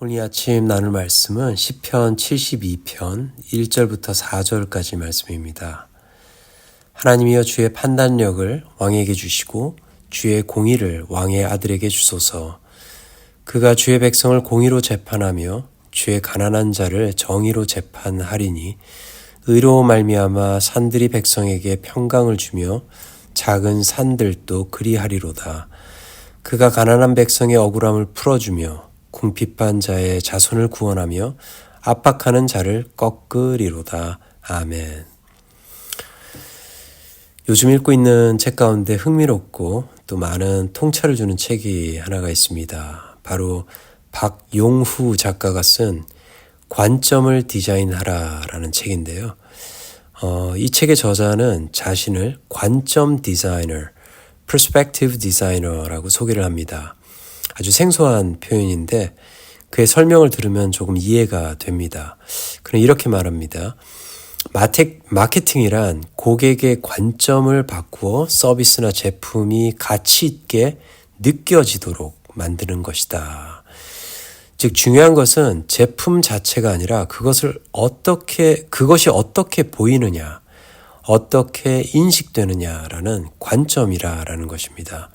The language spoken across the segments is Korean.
오늘 아침 나눌 말씀은 시편 72편 1절부터 4절까지 말씀입니다. 하나님이여 주의 판단력을 왕에게 주시고 주의 공의를 왕의 아들에게 주소서. 그가 주의 백성을 공의로 재판하며 주의 가난한 자를 정의로 재판하리니 의로 말미암아 산들이 백성에게 평강을 주며 작은 산들도 그리하리로다. 그가 가난한 백성의 억울함을 풀어주며 궁핍한 자의 자손을 구원하며 압박하는 자를 꺾으리로다. 아멘. 요즘 읽고 있는 책 가운데 흥미롭고 또 많은 통찰을 주는 책이 하나가 있습니다. 바로 박용후 작가가 쓴 관점을 디자인하라라는 책인데요. 이 책의 저자는 자신을 관점 디자이너, perspective designer라고 소개를 합니다. 아주 생소한 표현인데 그의 설명을 들으면 조금 이해가 됩니다. 그는 이렇게 말합니다. 마케팅이란 고객의 관점을 바꾸어 서비스나 제품이 가치 있게 느껴지도록 만드는 것이다. 즉 중요한 것은 제품 자체가 아니라 그것이 어떻게 보이느냐, 어떻게 인식되느냐라는 관점이라는 것입니다.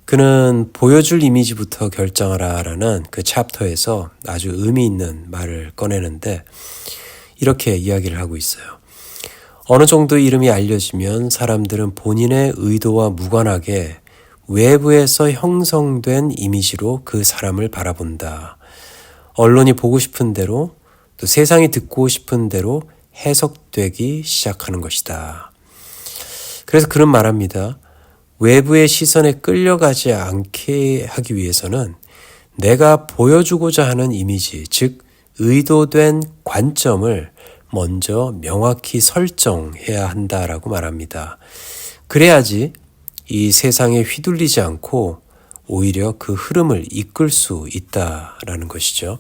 그는 보여줄 이미지부터 결정하라라는 그 챕터에서 아주 의미 있는 말을 꺼내는데 이렇게 이야기를 하고 있어요. 어느 정도 이름이 알려지면 사람들은 본인의 의도와 무관하게 외부에서 형성된 이미지로 그 사람을 바라본다. 언론이 보고 싶은 대로 또 세상이 듣고 싶은 대로 해석되기 시작하는 것이다. 그래서 그는 말합니다. 외부의 시선에 끌려가지 않게 하기 위해서는 내가 보여주고자 하는 이미지, 즉 의도된 관점을 먼저 명확히 설정해야 한다라고 말합니다. 그래야지 이 세상에 휘둘리지 않고 오히려 그 흐름을 이끌 수 있다라는 것이죠.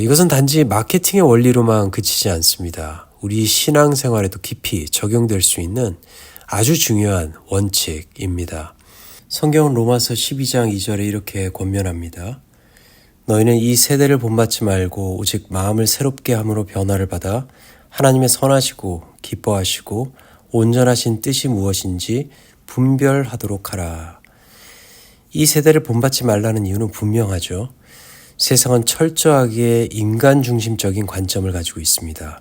이것은 단지 마케팅의 원리로만 그치지 않습니다. 우리 신앙생활에도 깊이 적용될 수 있는 아주 중요한 원칙입니다. 성경은 로마서 12장 2절에 이렇게 권면합니다. 너희는 이 세대를 본받지 말고 오직 마음을 새롭게 함으로 변화를 받아 하나님의 선하시고 기뻐하시고 온전하신 뜻이 무엇인지 분별하도록 하라. 이 세대를 본받지 말라는 이유는 분명하죠. 세상은 철저하게 인간 중심적인 관점을 가지고 있습니다.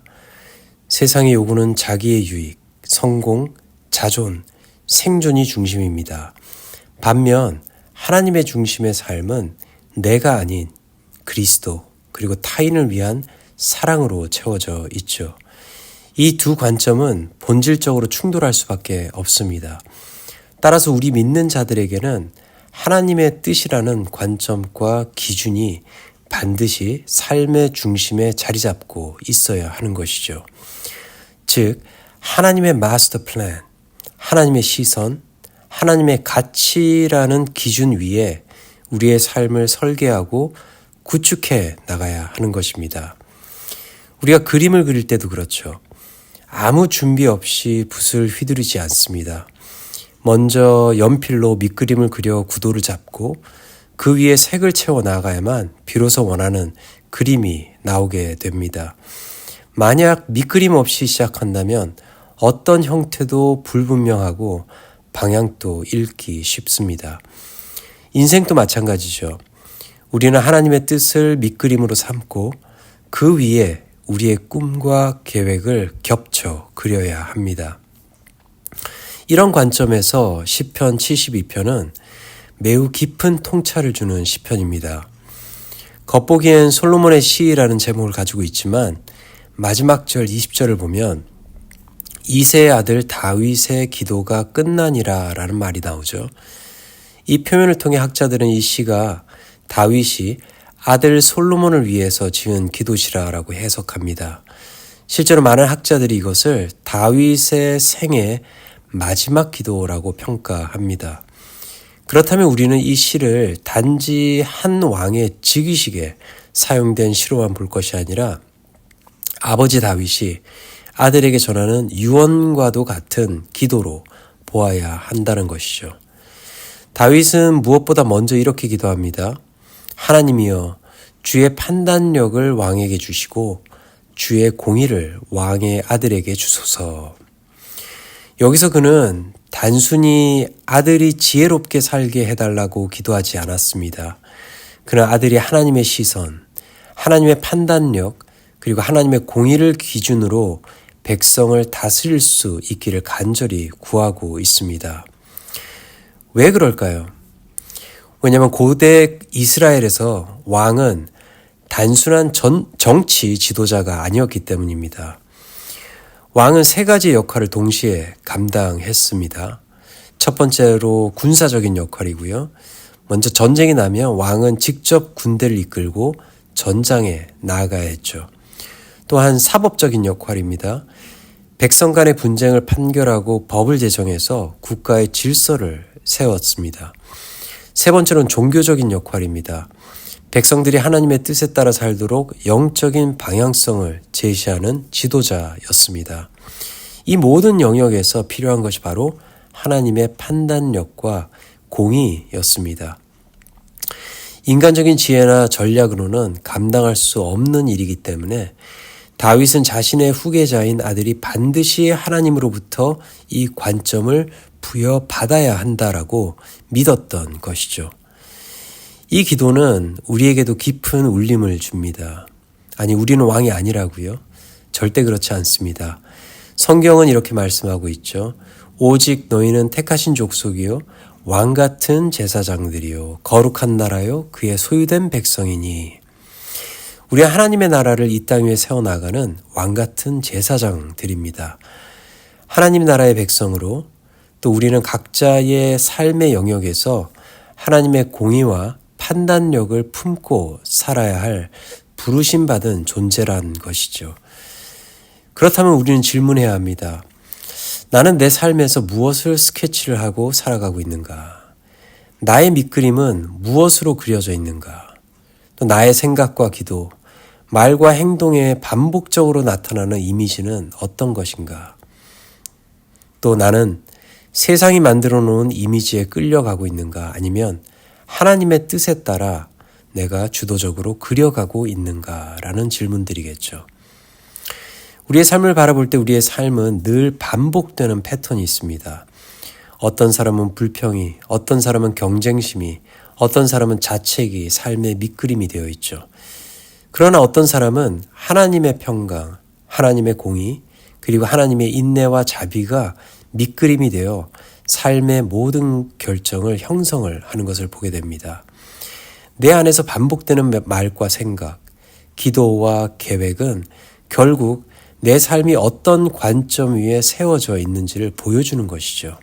세상의 요구는 자기의 유익, 성공, 자존, 생존이 중심입니다. 반면 하나님의 중심의 삶은 내가 아닌 그리스도 그리고 타인을 위한 사랑으로 채워져 있죠. 이 두 관점은 본질적으로 충돌할 수밖에 없습니다. 따라서 우리 믿는 자들에게는 하나님의 뜻이라는 관점과 기준이 반드시 삶의 중심에 자리 잡고 있어야 하는 것이죠. 즉 하나님의 마스터 플랜, 하나님의 시선, 하나님의 가치라는 기준 위에 우리의 삶을 설계하고 구축해 나가야 하는 것입니다. 우리가 그림을 그릴 때도 그렇죠. 아무 준비 없이 붓을 휘두르지 않습니다. 먼저 연필로 밑그림을 그려 구도를 잡고 그 위에 색을 채워 나가야만 비로소 원하는 그림이 나오게 됩니다. 만약 밑그림 없이 시작한다면 어떤 형태도 불분명하고 방향도 잃기 쉽습니다. 인생도 마찬가지죠. 우리는 하나님의 뜻을 밑그림으로 삼고 그 위에 우리의 꿈과 계획을 겹쳐 그려야 합니다. 이런 관점에서 시편 72편은 매우 깊은 통찰을 주는 시편입니다. 겉보기엔 솔로몬의 시라는 제목을 가지고 있지만 마지막 절 20절을 보면 이새의 아들 다윗의 기도가 끝나니라 라는 말이 나오죠. 이 표현을 통해 학자들은 이 시가 다윗이 아들 솔로몬을 위해서 지은 기도시라라고 해석합니다. 실제로 많은 학자들이 이것을 다윗의 생애 마지막 기도라고 평가합니다. 그렇다면 우리는 이 시를 단지 한 왕의 즉위식에 사용된 시로만 볼 것이 아니라 아버지 다윗이 아들에게 전하는 유언과도 같은 기도로 보아야 한다는 것이죠. 다윗은 무엇보다 먼저 이렇게 기도합니다. 하나님이여 주의 판단력을 왕에게 주시고 주의 공의를 왕의 아들에게 주소서. 여기서 그는 단순히 아들이 지혜롭게 살게 해달라고 기도하지 않았습니다. 그는 아들이 하나님의 시선, 하나님의 판단력, 그리고 하나님의 공의를 기준으로 백성을 다스릴 수 있기를 간절히 구하고 있습니다. 왜 그럴까요? 왜냐하면 고대 이스라엘에서 왕은 단순한 정치 지도자가 아니었기 때문입니다. 왕은 세 가지 역할을 동시에 감당했습니다. 첫 번째로 군사적인 역할이고요. 먼저 전쟁이 나면 왕은 직접 군대를 이끌고 전장에 나아가야 했죠. 또한 사법적인 역할입니다. 백성 간의 분쟁을 판결하고 법을 제정해서 국가의 질서를 세웠습니다. 세 번째로는 종교적인 역할입니다. 백성들이 하나님의 뜻에 따라 살도록 영적인 방향성을 제시하는 지도자였습니다. 이 모든 영역에서 필요한 것이 바로 하나님의 판단력과 공의였습니다. 인간적인 지혜나 전략으로는 감당할 수 없는 일이기 때문에 다윗은 자신의 후계자인 아들이 반드시 하나님으로부터 이 관점을 부여받아야 한다라고 믿었던 것이죠. 이 기도는 우리에게도 깊은 울림을 줍니다. 아니, 우리는 왕이 아니라고요? 절대 그렇지 않습니다. 성경은 이렇게 말씀하고 있죠. 오직 너희는 택하신 족속이요 왕 같은 제사장들이요 거룩한 나라요 그의 소유된 백성이니. 우리 하나님의 나라를 이 땅 위에 세워나가는 왕 같은 제사장들입니다. 하나님 나라의 백성으로 또 우리는 각자의 삶의 영역에서 하나님의 공의와 판단력을 품고 살아야 할 부르심받은 존재란 것이죠. 그렇다면 우리는 질문해야 합니다. 나는 내 삶에서 무엇을 스케치를 하고 살아가고 있는가? 나의 밑그림은 무엇으로 그려져 있는가? 또 나의 생각과 기도, 말과 행동에 반복적으로 나타나는 이미지는 어떤 것인가? 또 나는 세상이 만들어 놓은 이미지에 끌려가고 있는가? 아니면 하나님의 뜻에 따라 내가 주도적으로 그려가고 있는가라는 질문들이겠죠. 우리의 삶을 바라볼 때 우리의 삶은 늘 반복되는 패턴이 있습니다. 어떤 사람은 불평이, 어떤 사람은 경쟁심이, 어떤 사람은 자책이 삶의 밑그림이 되어 있죠. 그러나 어떤 사람은 하나님의 평강, 하나님의 공의, 그리고 하나님의 인내와 자비가 밑그림이 되어 삶의 모든 결정을 형성을 하는 것을 보게 됩니다. 내 안에서 반복되는 말과 생각, 기도와 계획은 결국 내 삶이 어떤 관점 위에 세워져 있는지를 보여주는 것이죠.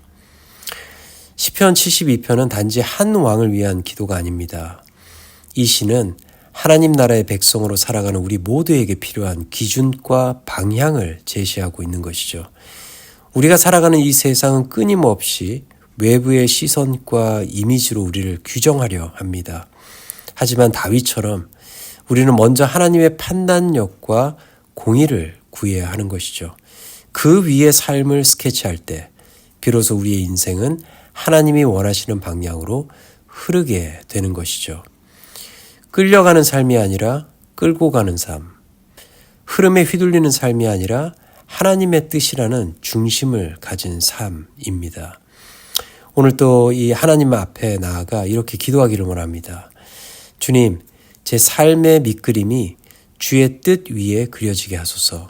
시편 72편은 단지 한 왕을 위한 기도가 아닙니다. 이 시는 하나님 나라의 백성으로 살아가는 우리 모두에게 필요한 기준과 방향을 제시하고 있는 것이죠. 우리가 살아가는 이 세상은 끊임없이 외부의 시선과 이미지로 우리를 규정하려 합니다. 하지만 다윗처럼 우리는 먼저 하나님의 판단력과 공의를 구해야 하는 것이죠. 그 위에 삶을 스케치할 때 비로소 우리의 인생은 하나님이 원하시는 방향으로 흐르게 되는 것이죠. 끌려가는 삶이 아니라 끌고 가는 삶, 흐름에 휘둘리는 삶이 아니라 하나님의 뜻이라는 중심을 가진 삶입니다. 오늘 또 이 하나님 앞에 나아가 이렇게 기도하기를 원합니다. 주님, 제 삶의 밑그림이 주의 뜻 위에 그려지게 하소서.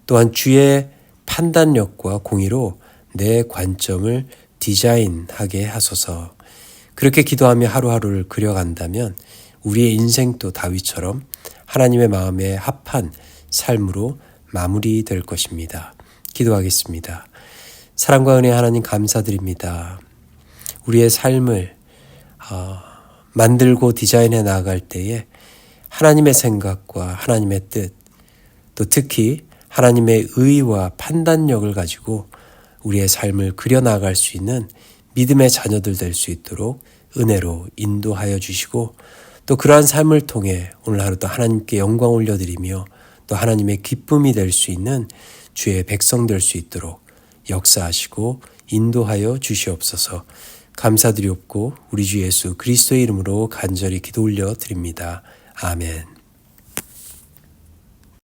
또한 주의 판단력과 공의로 내 관점을 디자인하게 하소서. 그렇게 기도하며 하루하루를 그려간다면 우리의 인생도 다윗처럼 하나님의 마음에 합한 삶으로 마무리될 것입니다. 기도하겠습니다. 사랑과 은혜 하나님 감사드립니다. 우리의 삶을 만들고 디자인해 나아갈 때에 하나님의 생각과 하나님의 뜻, 또 특히 하나님의 의와 판단력을 가지고 우리의 삶을 그려나갈 수 있는 믿음의 자녀들 될 수 있도록 은혜로 인도하여 주시고 또 그러한 삶을 통해 오늘 하루도 하나님께 영광 올려드리며 또 하나님의 기쁨이 될 수 있는 주의 백성 될 수 있도록 역사하시고 인도하여 주시옵소서. 감사드리옵고 우리 주 예수 그리스도의 이름으로 간절히 기도 올려 드립니다. 아멘.